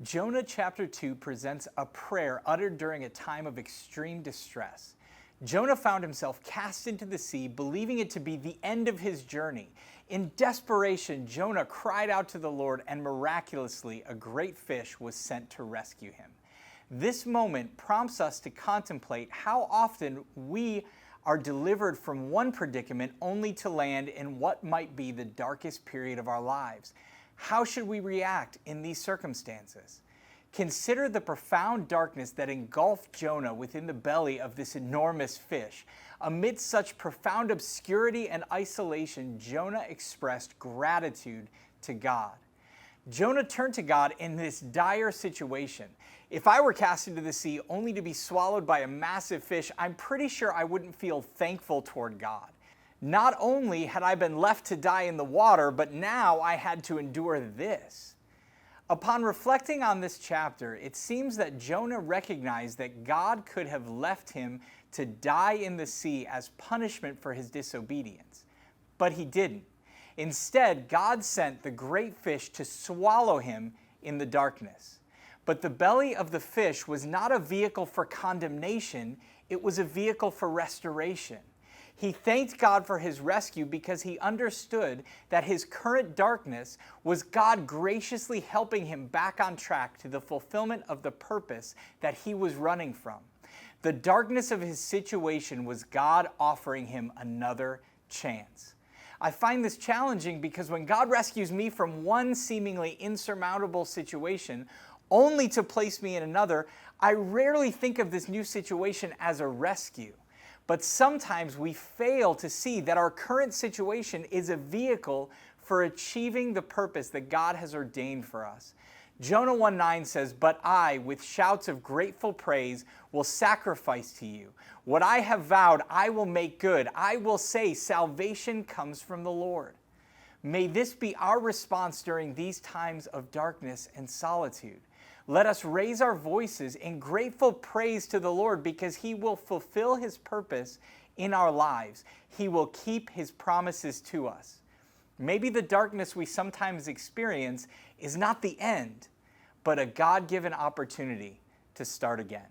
Jonah chapter 2 presents a prayer uttered during a time of extreme distress. Jonah found himself cast into the sea, believing it to be the end of his journey. In desperation, Jonah cried out to the Lord, and miraculously, a great fish was sent to rescue him. This moment prompts us to contemplate how often we are delivered from one predicament only to land in what might be the darkest period of our lives. How should we react in these circumstances? Consider the profound darkness that engulfed Jonah within the belly of this enormous fish. Amidst such profound obscurity and isolation, Jonah expressed gratitude to God. Jonah turned to God in this dire situation. If I were cast into the sea only to be swallowed by a massive fish, I'm pretty sure I wouldn't feel thankful toward God. Not only had I been left to die in the water, but now I had to endure this. Upon reflecting on this chapter, it seems that Jonah recognized that God could have left him to die in the sea as punishment for his disobedience. But he didn't. Instead, God sent the great fish to swallow him in the darkness. But the belly of the fish was not a vehicle for condemnation, it was a vehicle for restoration. He thanked God for his rescue because he understood that his current darkness was God graciously helping him back on track to the fulfillment of the purpose that he was running from. The darkness of his situation was God offering him another chance. I find this challenging because when God rescues me from one seemingly insurmountable situation, only to place me in another, I rarely think of this new situation as a rescue. But sometimes we fail to see that our current situation is a vehicle for achieving the purpose that God has ordained for us. Jonah 1:9 says, "But I, with shouts of grateful praise, will sacrifice to you. What I have vowed, I will make good. I will say, salvation comes from the Lord." May this be our response during these times of darkness and solitude. Let us raise our voices in grateful praise to the Lord because He will fulfill His purpose in our lives. He will keep His promises to us. Maybe the darkness we sometimes experience is not the end, but a God-given opportunity to start again.